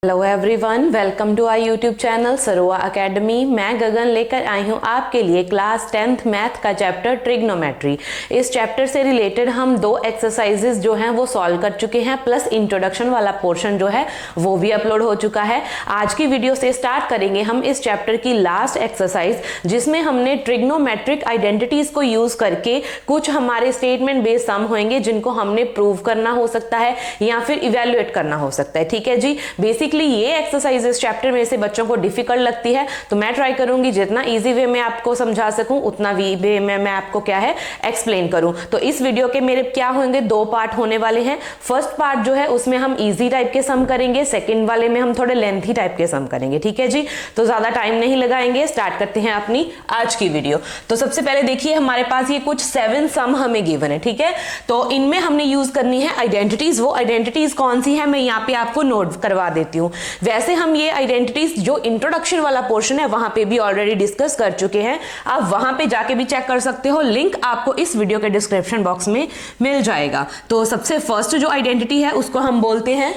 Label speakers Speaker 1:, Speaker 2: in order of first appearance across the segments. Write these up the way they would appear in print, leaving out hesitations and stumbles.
Speaker 1: Hello everyone, welcome to our YouTube channel सरोवा academy. मैं गगन लेकर आई हूं आपके लिए क्लास 10th मैथ का चैप्टर ट्रिग्नोमेट्री। इस चैप्टर से रिलेटेड हम दो एक्सरसाइजेज जो हैं वो सॉल्व कर चुके हैं, प्लस इंट्रोडक्शन वाला पोर्शन जो है वो भी अपलोड हो चुका है। आज की वीडियो से स्टार्ट करेंगे हम इस चैप्टर की लास्ट एक्सरसाइज, जिसमें हमने ट्रिग्नोमेट्रिक आइडेंटिटीज को यूज करके कुछ हमारे स्टेटमेंट बेस्ड सम होंगे जिनको हमने प्रूव करना हो सकता है या फिर इवेल्युएट करना हो सकता है। ठीक है जी, बेसिक ये एक्सरसाइज इस चैप्टर में से बच्चों को डिफिकल्ट लगती है, तो मैं ट्राई करूंगी जितना इजी वे में आपको समझा सकूं उतना वे में मैं आपको क्या है एक्सप्लेन करूं। तो इस वीडियो के मेरे क्या होंगे, दो पार्ट होने वाले हैं। फर्स्ट पार्ट जो है उसमें हम इजी टाइप के सम करेंगे, सेकंड वाले में हम थोड़े लेंथी टाइप के सम करेंगे। ठीक है जी, तो ज्यादा टाइम नहीं लगाएंगे, स्टार्ट करते हैं अपनी आज की वीडियो। तो सबसे पहले देखिए, हमारे पास ये कुछ 7 सम हमें गिवन है। ठीक है, तो इनमें हमने यूज करनी है आइडेंटिटीज। वो आइडेंटिटीज कौन सी है मैं यहाँ पे आपको नोट करवा देती हूँ। वैसे हम ये आइडेंटिटीज जो इंट्रोडक्शन वाला पोर्शन है वहां पे भी ऑलरेडी डिस्कस कर चुके हैं, आप वहां पे जाके भी चेक कर सकते हो, लिंक आपको इस वीडियो के डिस्क्रिप्शन बॉक्स में मिल जाएगा। तो सबसे फर्स्ट जो आइडेंटिटी है उसको हम बोलते हैं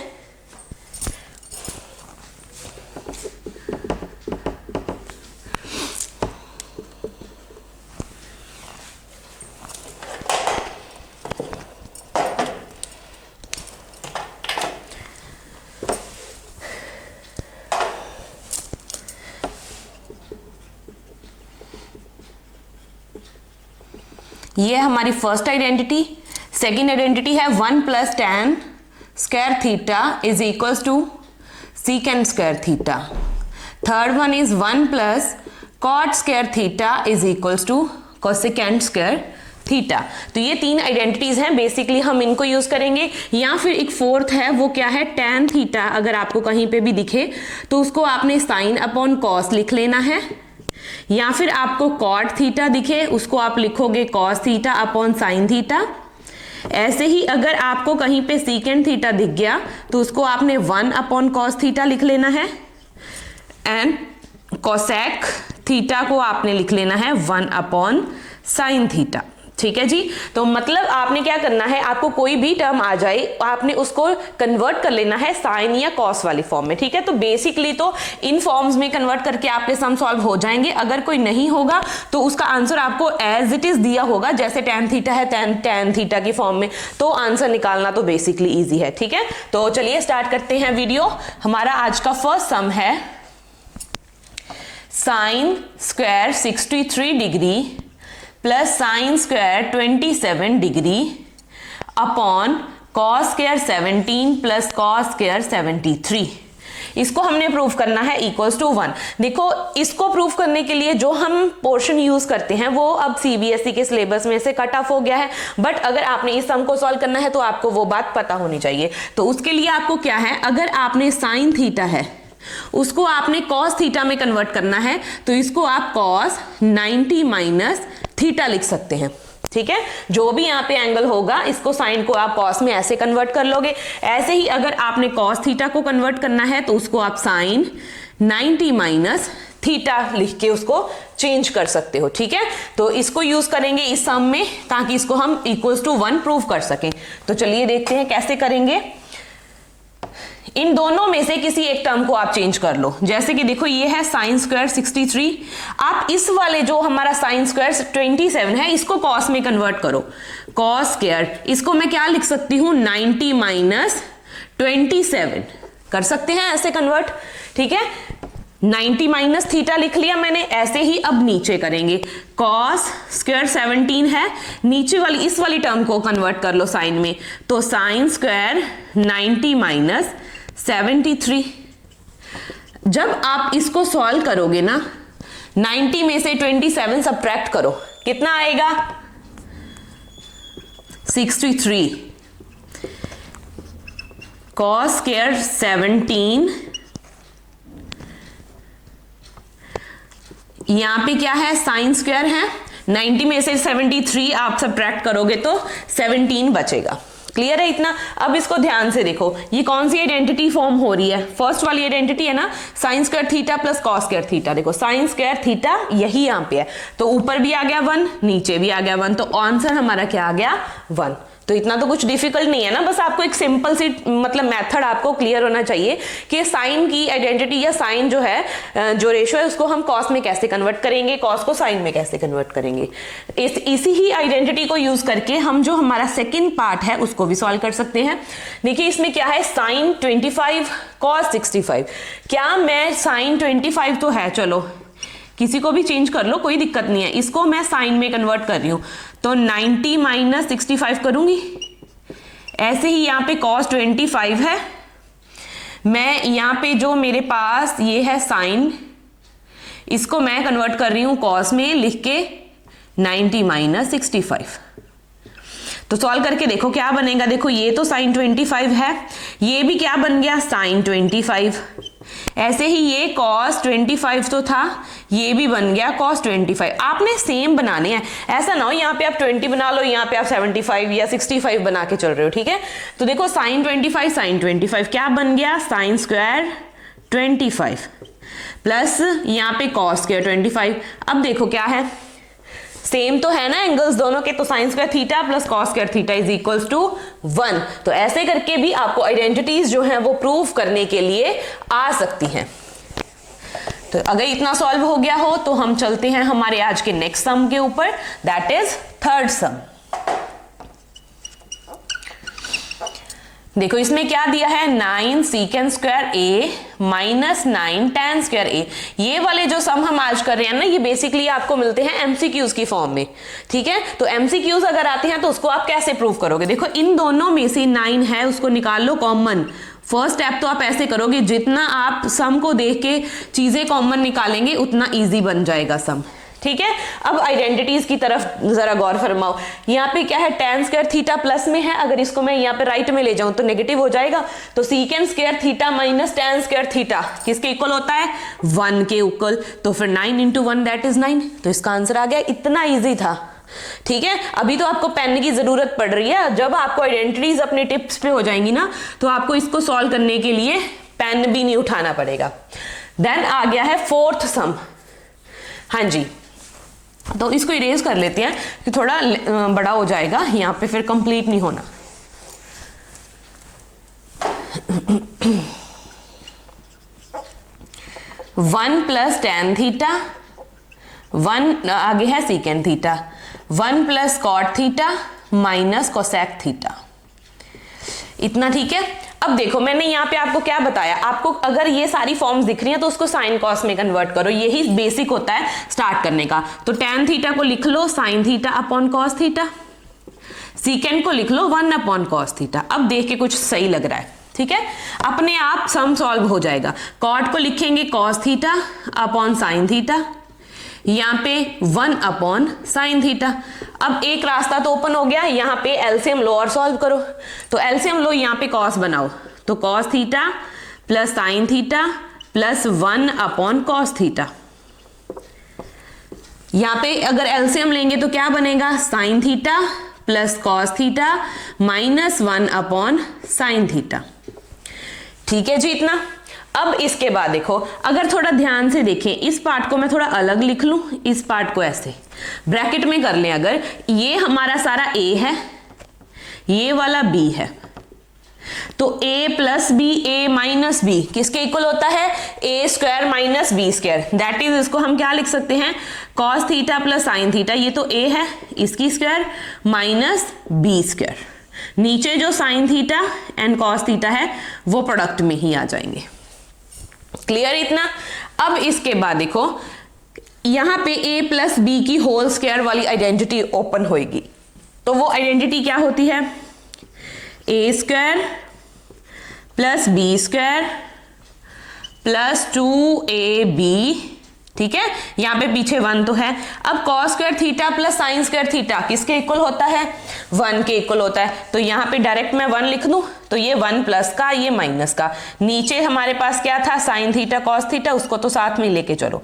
Speaker 1: ये हमारी फर्स्ट आइडेंटिटी। सेकेंड आइडेंटिटी है 1 + tan square theta is equals to secant square theta. Third one is 1 + cot square theta is equals to cosecant square theta. तो ये तीन आइडेंटिटीज हैं, बेसिकली हम इनको यूज करेंगे। या फिर एक फोर्थ है, वो क्या है, tan थीटा। अगर आपको कहीं पे भी दिखे तो उसको आपने sin अपॉन cos लिख लेना है, या फिर आपको cot थीटा दिखे उसको आप लिखोगे cos theta upon sin theta. ऐसे ही अगर आपको कहीं पे secant थीटा दिख गया तो उसको आपने 1 अपॉन cos थीटा लिख लेना है, एंड cosec थीटा को आपने लिख लेना है 1 अपॉन sin थीटा। ठीक है जी, तो मतलब आपने क्या करना है, आपको कोई भी टर्म आ जाए आपने उसको कन्वर्ट कर लेना है साइन या कॉस वाली फॉर्म में। ठीक है, तो बेसिकली तो इन फॉर्म्स में कन्वर्ट करके आपके सम सॉल्व हो जाएंगे। अगर कोई नहीं होगा तो उसका आंसर आपको एज इट इज दिया होगा, जैसे tan थीटा है tan थीटा की फॉर्म में, तो आंसर निकालना तो बेसिकली इजी है। ठीक है, तो चलिए स्टार्ट करते हैं वीडियो। हमारा आज का फर्स्ट सम है sin square 63 degree plus sine square 27 degree upon cos square 17 plus cos square 73। इसको हमने प्रूव करना है इक्वल्स टू 1। देखो, इसको प्रूव करने के लिए जो हम पोर्शन यूज करते हैं वो अब सीबीएसई के सिलेबस में से कट ऑफ हो गया है, बट अगर आपने इस सम को सॉल्व करना है तो आपको वो बात पता होनी चाहिए। तो उसके लिए आपको क्या है, अगर आपने साइन थीटा है उसको आपने कॉस थीटा में कन्वर्ट करना है, तो इसको आप कॉस 90 माइनस थीटा लिख सकते हैं। ठीक है, जो भी यहाँ पे एंगल होगा इसको साइन को आप कॉस में ऐसे कन्वर्ट कर लोगे। ऐसे ही अगर आपने कॉस थीटा को कन्वर्ट करना है तो उसको आप साइन 90 माइनस थीटा लिख के उसको चेंज कर सकते हो। ठीक है, तो इसको यूज करेंगे इस सम में ताकि इसको हम इक्वल्स टू 1 प्रूव कर सकें। तो चलिए देखते हैं कैसे करेंगे। इन दोनों में से किसी एक टर्म को आप चेंज कर लो। जैसे कि देखो, ये है साइन स्क्वायर 63, आप इस वाले जो हमारा साइन स्क्वायर 27 है इसको कॉस में कन्वर्ट करो, कॉस स्क्वायर। इसको मैं क्या लिख सकती हूं, 90 माइनस 27 कर सकते हैं ऐसे कन्वर्ट। ठीक है, 90 माइनस थीटा लिख लिया मैंने। ऐसे ही अब नीचे करेंगे, कॉस स्क्वायर 17 है, नीचे वाली इस वाली टर्म को कन्वर्ट कर लो साइन में, तो साइन स्क्वायर 90 माइनस 73। जब आप इसको सॉल्व करोगे ना, 90 में से 27 सब्ट्रैक्ट करो, कितना आएगा, 63। कॉस स्क्वायर 17, यहां पे क्या है, साइन स्क्वायर है, 90 में से 73 आप सब्ट्रैक्ट करोगे तो 17 बचेगा। क्लियर है इतना। अब इसको ध्यान से देखो, ये कौन सी आइडेंटिटी फॉर्म हो रही है, फर्स्ट वाली आइडेंटिटी है ना, sign square theta plus cos square theta. देखो साइन स्क्वायर थीटा यही यहां पे है, तो ऊपर भी आ गया 1, नीचे भी आ गया 1, तो आंसर हमारा क्या आ गया 1। तो इतना तो कुछ डिफिकल्ट नहीं है ना, बस आपको एक सिंपल सी मतलब मेथड आपको क्लियर होना चाहिए कि साइन की आइडेंटिटी या साइन जो है जो रेशियो है उसको हम कॉस में कैसे कन्वर्ट करेंगे, कॉस को साइन में कैसे कन्वर्ट करेंगे। इसी ही आइडेंटिटी को यूज करके हम जो हमारा सेकेंड पार्ट है उसको भी सॉल्व कर सकते हैं। देखिए इसमें क्या है, साइन 25 कॉस 65। क्या मैं साइन 25 तो है, चलो किसी को भी चेंज कर लो, कोई दिक्कत नहीं है, इसको मैं साइन में कन्वर्ट कर रही हूं तो 90 माइनस 65 करूंगी। ऐसे ही यहां पे cos 25 है, मैं यहां पे जो मेरे पास ये है साइन, इसको मैं कन्वर्ट कर रही हूं cos में, लिख के 90 माइनस 65। तो सॉल्व करके देखो क्या बनेगा। देखो ये तो साइन 25 है, ये भी क्या बन गया, साइन 25। ऐसे ही ये cos 25 तो था, ये भी बन गया cos 25। आपने सेम बनाने हैं, ऐसा ना हो यहाँ पे आप 20 बना लो, यहाँ पे आप 75 या 65 बना के चल रहे हो, ठीक है। तो देखो साइन 25 साइन 25 क्या बन गया, साइन स्क्वायर 25 प्लस यहाँ पे cos स्क्वायर 25। अब देखो क्या है, सेम तो है ना एंगल्स दोनों के, तो sine square theta plus cos square theta is equals to 1। तो ऐसे करके भी आपको आइडेंटिटीज जो हैं वो प्रूव करने के लिए आ सकती हैं। तो अगर इतना सॉल्व हो गया हो तो हम चलते हैं हमारे आज के नेक्स्ट सम के ऊपर, दैट इज थर्ड सम। देखो इसमें क्या दिया है, 9 सीकेंड स्क्वायर ए माइनस 9 tan स्क्वायर ए। ये वाले जो सम हम आज कर रहे हैं ना, ये बेसिकली आपको मिलते हैं एमसीक्यूज की फॉर्म में, ठीक है। तो एमसीक्यूज अगर आते हैं तो उसको आप कैसे प्रूव करोगे, देखो इन दोनों में से 9 है उसको निकाल लो कॉमन। फर्स्ट स्टेप तो आप ऐसे करोगे, जितना आप सम को देख के चीजें कॉमन निकालेंगे उतना इजी बन जाएगा सम, ठीक है। अब आइडेंटिटीज की तरफ जरा गौर फरमाओ। यहाँ पे क्या है, tan स्क्वायर थीटा प्लस में है, अगर इसको मैं यहाँ पे राइट में ले जाऊं तो नेगेटिव हो जाएगा। तो secant square theta minus tan square theta किसके इक्वल होता है, 1 के इक्वल। तो फिर 9 इंटू 1 दैट इज 9। तो इसका आंसर आ गया, इतना ईजी था, ठीक है। अभी तो आपको पेन की जरूरत पड़ रही है, जब आपको आइडेंटिटीज अपने टिप्स पे हो जाएंगी ना तो आपको इसको सॉल्व करने के लिए पेन भी नहीं उठाना पड़ेगा। देन आ गया है फोर्थ सम। हाँ जी, तो इसको इरेज कर लेते हैं कि थोड़ा बड़ा हो जाएगा, यहां पे फिर कंप्लीट नहीं होना। वन प्लस tan थीटा, 1 आगे है secant theta, 1 plus cot theta minus cosec theta, इतना ठीक है। अब देखो मैंने यहाँ पे आपको क्या बताया, आपको अगर ये सारी फॉर्म्स दिख रही हैं तो उसको साइन कॉस में कन्वर्ट करो, यही बेसिक होता है स्टार्ट करने का। तो tan थीटा को लिख लो sine theta upon cos theta, secant को लिख लो 1 अपॉन कॉस थीटा। अब देख के कुछ सही लग रहा है, ठीक है, अपने आप सम सॉल्व हो जाएगा। कॉट को लिखेंगे cos theta upon sine theta, यहाँ पे 1 अपॉन साइन थीटा। अब एक रास्ता तो ओपन हो गया, यहाँ पे एलसीएम लो और सॉल्व करो। तो एलसीएम लो, यहाँ पे कॉस बनाओ, तो cos theta plus sine theta plus 1 upon cos theta. यहाँ पे अगर एलसीएम लेंगे तो क्या बनेगा, sine theta plus cos theta minus 1 upon sine theta, ठीक है जी इतना। अब इसके बाद देखो, अगर थोड़ा ध्यान से देखें, इस पार्ट को मैं थोड़ा अलग लिख लूं, इस पार्ट को ऐसे ब्रैकेट में कर लें। अगर ये हमारा सारा a है, ये वाला b है, तो a plus B, a minus B किसके इक्वल होता है, a square minus B square. That is, इसको हम क्या लिख सकते हैं, cos theta plus sine theta, ये तो a है, इसकी स्क्वायर माइनस बी स्क्वायर। नीचे जो sine theta and cos theta है वो प्रोडक्ट में ही आ जाएंगे। क्लियर इतना। अब इसके बाद देखो, यहां पे a प्लस बी की होल स्क्वायर वाली आइडेंटिटी ओपन होगी, तो वो आइडेंटिटी क्या होती है, a square plus B square plus 2ab, ठीक है। यहां पे पीछे 1 तो है। अब cos square theta plus sign square theta किसके इक्वल होता है, 1 के इक्वल होता है। तो यहां पे डायरेक्ट मैं 1 लिख दूं, तो ये 1 प्लस का, ये माइनस का। नीचे हमारे पास क्या था, साइन थीटा कॉस थीटा, उसको तो साथ में लेके चलो,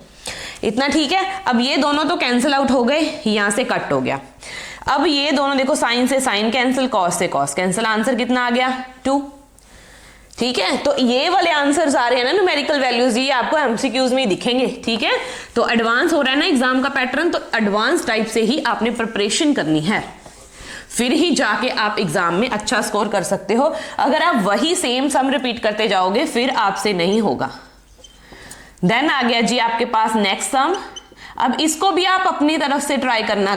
Speaker 1: इतना ठीक है। अब ये दोनों तो कैंसिल आउट हो गए, यहां से कट हो गया। अब ये दोनों देखो, साइन से साइन कैंसिल, कॉस से कॉस कैंसिल, आंसर कितना आ गया, 2, ठीक है। तो ये वाले आंसर्स आ रहे हैं ना न्यूमेरिकल वैल्यूज, ये आपको एमसीक्यूज में ही दिखेंगे, ठीक है। तो एडवांस हो रहा है ना एग्जाम का पैटर्न, तो एडवांस टाइप से ही आपने प्रिपरेशन करनी है। फिर ही जाके आप एग्जाम में अच्छा स्कोर कर सकते हो। अगर आप वही सेम सम रिपीट करते जाओगे फिर आपसे नहीं होगा। देन आ गया जी आपके पास नेक्स्ट सम। अब इसको भी आप अपनी तरफ से ट्राई करना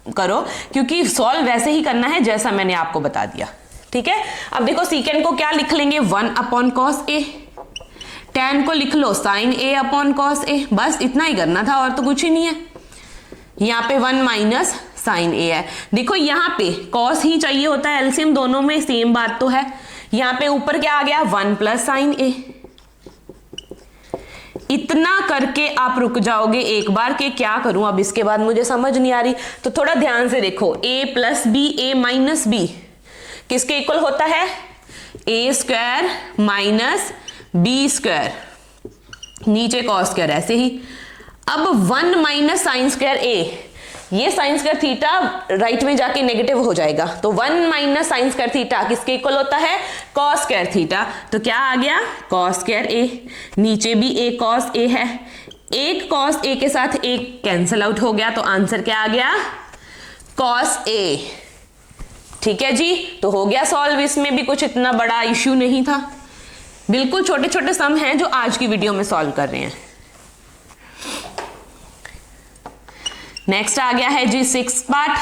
Speaker 1: करो, क्योंकि सॉल्व वैसे ही करना है जैसा मैंने आपको बता दिया, ठीक है। अब देखो सीकेंड को क्या लिख लेंगे, 1/cos A। tan को लिख लो sin A/cos A। बस इतना ही करना था और तो कुछ ही नहीं है। यहाँ पे 1 माइनस sin A है। देखो यहाँ पे cos ही चाहिए होता है, एलसीएम दोनों में सेम बात तो है। यहाँ पे ऊपर क्या आ गया, 1 प्लस sin A। इतना करके आप रुक जाओगे एक बार के क्या करूं अब इसके बाद मुझे समझ नहीं आ रही, तो थोड़ा ध्यान से देखो। a plus B, a minus B किसके इक्वल होता है, a square minus B square, नीचे कॉस स्क्वायर ऐसे ही। अब 1 माइनस साइन स्क्वायर a, ये साइन स्क्वायर थीटा राइट में जाके नेगेटिव हो जाएगा, तो 1 माइनस साइन स्क्वायर थीटा किसके इक्वल होता है, कॉस स्क्वायर थीटा। तो क्या आ गया, कॉस स्क्वायर a। नीचे भी a कॉस a है, एक कॉस a के साथ एक कैंसिल आउट हो गया, तो आंसर क्या आ गया, कॉस a। ठीक है जी, तो हो गया सॉल्व। इसमें भी कुछ इतना बड़ा इश्यू नहीं था, बिल्कुल छोटे छोटे सम हैं जो आज की वीडियो में सॉल्व कर रहे हैं। नेक्स्ट आ गया है जी 6th पार्ट।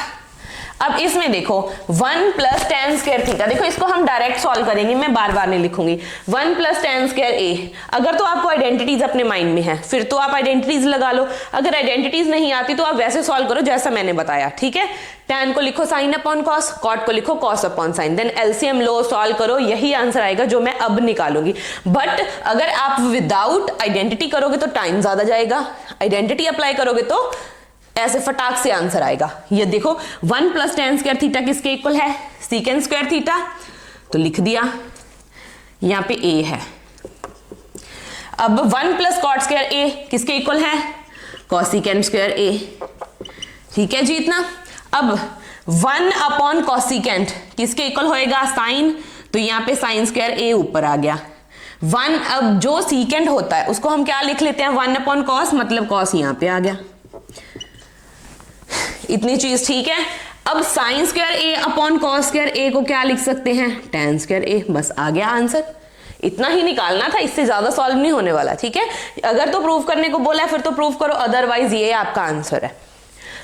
Speaker 1: अब इसमें देखो 1 प्लस tan स्क्वायर थीटा, देखो इसको हम डायरेक्ट सॉल्व करेंगे, मैं बार बार नहीं लिखूंगी। 1 प्लस tan स्क्वायर a। अगर तो आपको आइडेंटिटीज अपने माइंड में है फिर तो आप आइडेंटिटीज लगा लो, अगर आइडेंटिटीज नहीं आती तो आप वैसे सॉल्व करो जैसा मैंने बताया, ठीक है। tan को लिखो sin अपॉन cos, cot को लिखो cos upon sin, then LCM लो, सॉल्व करो, यही आंसर आएगा जो मैं अब निकालूंगी। बट अगर आप विदाउट आइडेंटिटी करोगे तो टाइम ज्यादा जाएगा, आइडेंटिटी अप्लाई करोगे तो ऐसे फटाक से आंसर आएगा। ये देखो 1 प्लस tan स्क्वायर थीटा किसके इक्वल है, सीकेंड स्क्वायर थीटा, तो लिख दिया, यहाँ पे a है। अब 1 प्लस कॉट स्क्वायर a किसके इक्वल है, कॉसिकेंड स्क्वायर a। ठीक है जी इतना। अब 1 अपॉन कॉसिकेंड किसके इक्वल होएगा, साइन, तो यहाँ पे साइन स्क्वायर a ऊपर आ गया। 1, अब जो सीकेंड होता है उसको हम क्या लिख लेते हैं, 1 अपॉन कॉस, मतलब कॉस यहाँ पे आ गया। इतनी चीज ठीक है। अब sign square a upon cos square a को क्या लिख सकते हैं, tan स्क्वायर a। बस आ गया आंसर, इतना ही निकालना था, इससे ज्यादा सॉल्व नहीं होने वाला, ठीक है। अगर तो प्रूव करने को बोला है फिर तो प्रूव करो, अदरवाइज ये आपका आंसर है।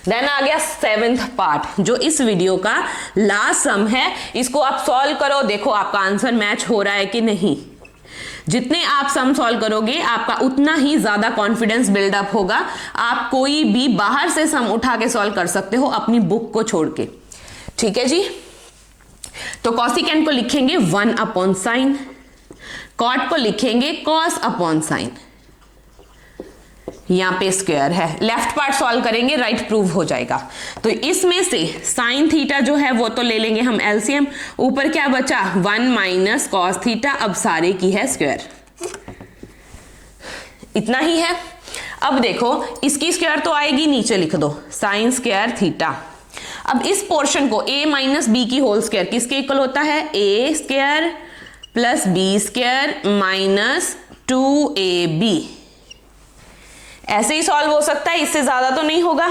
Speaker 1: देन आ गया 7th पार्ट, जो इस वीडियो का लास्ट सम है। इसको आप सॉल्व करो, देखो आपका आंसर मैच हो रहा है कि नहीं। जितने आप सम सॉल्व करोगे आपका उतना ही ज्यादा कॉन्फिडेंस बिल्डअप होगा। आप कोई भी बाहर से सम उठा के सॉल्व कर सकते हो अपनी बुक को छोड़ के, ठीक है जी। तो कॉसिकेंड को लिखेंगे 1 अपॉन साइन, कॉट को लिखेंगे कॉस अपॉन साइन, यहां पे स्क्वायर है। लेफ्ट पार्ट सॉल्व करेंगे, राइट प्रूव हो जाएगा। तो इसमें से साइन थीटा जो है वो तो ले लेंगे हम एलसीएम, ऊपर क्या बचा 1 माइनस कॉस थीटा, अब सारे की है स्क्वायर, इतना ही है। अब देखो इसकी स्क्वायर तो आएगी, नीचे लिख दो साइन स्क्वायर थीटा। अब इस पोर्शन को a माइनस बी की होल स्क्वायर किसके इक्वल होता है, a square plus B square minus 2ab। ऐसे ही सॉल्व हो सकता है, इससे ज्यादा तो नहीं होगा।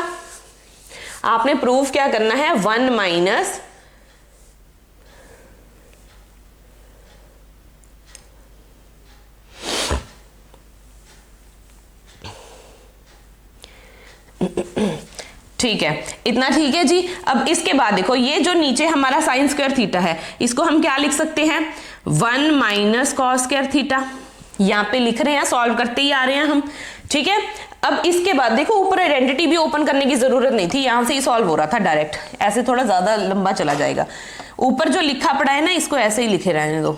Speaker 1: आपने प्रूफ क्या करना है, 1 माइनस ठीक है, इतना ठीक है जी। अब इसके बाद देखो ये जो नीचे हमारा साइन स्क्वायर थीटा है इसको हम क्या लिख सकते हैं, 1 माइनस कॉस स्क्वायर थीटा। यहां पे लिख रहे हैं, सॉल्व करते ही आ रहे हैं हम, ठीक है। अब इसके बाद देखो ऊपर आइडेंटिटी भी ओपन करने की जरूरत नहीं थी, यहां से ही सॉल्व हो रहा था डायरेक्ट, ऐसे थोड़ा ज्यादा लंबा चला जाएगा। ऊपर जो लिखा पड़ा है ना इसको ऐसे ही लिखे रहने दो,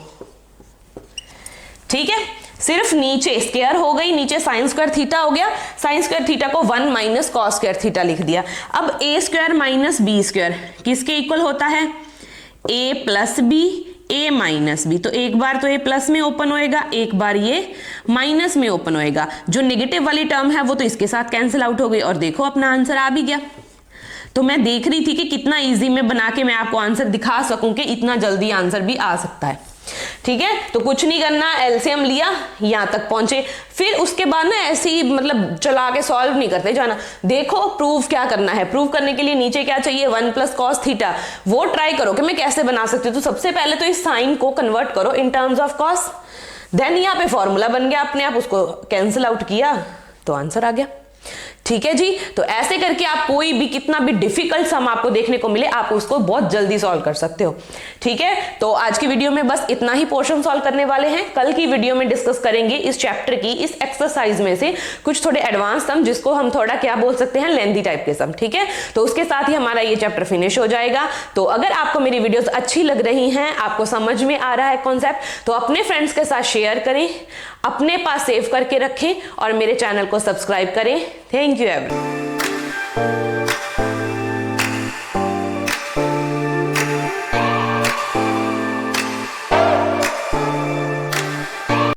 Speaker 1: ठीक है। सिर्फ नीचे स्क्वायर हो गई, नीचे साइन स्क्वायर थीटा हो गया, साइन स्क्वायर थीटा को 1 माइनस कॉस स्क्वायर थीटा लिख दिया। अब a square minus B square किसके इक्वल होता है, a plus B, a minus B. तो एक बार तो ये प्लस में ओपन होएगा, एक बार ये माइनस में ओपन होएगा। जो नेगेटिव वाली टर्म है वो तो इसके साथ कैंसिल आउट हो गई, और देखो अपना आंसर आ भी गया। तो मैं देख रही थी कि कितना इजी में बना के मैं आपको आंसर दिखा सकूं कि इतना जल्दी आंसर भी आ सकता है। ठीक है, तो कुछ नहीं करना, एलसीएम लिया, यहां तक पहुंचे, फिर उसके बाद ना ऐसे ही मतलब चला के सॉल्व नहीं करते जाना। देखो प्रूव क्या करना है, प्रूव करने के लिए नीचे क्या चाहिए, 1 प्लस कॉस थीटा, वो ट्राई करो कि मैं कैसे बना सकती हूँ। तो सबसे पहले तो इस साइन को कन्वर्ट करो in terms of cos, then यहाँ पे फॉर्मूला बन गया अपने आप, उसको कैंसिल आउट किया तो आंसर आ गया। ठीक है जी, तो ऐसे करके आप कोई भी कितना भी डिफिकल्ट सम आपको देखने को मिले आप उसको बहुत जल्दी सॉल्व कर सकते हो। ठीक है, तो आज की वीडियो में बस इतना ही पोर्शन सॉल्व करने वाले हैं। कल की वीडियो में डिस्कस करेंगे इस चैप्टर की इस एक्सरसाइज में से कुछ थोड़े एडवांस सम, जिसको हम थोड़ा क्या बोल सकते हैं, लेंथी टाइप के सम। ठीक है, तो उसके साथ ही हमारा ये चैप्टर फिनिश हो जाएगा। तो अगर आपको मेरी वीडियोस अच्छी लग रही हैं, आपको समझ में आ रहा है कॉन्सेप्ट, तो अपने फ्रेंड्स के साथ शेयर करें, अपने पास सेव करके रखें और मेरे चैनल को सब्सक्राइब करें। Thank you everyone.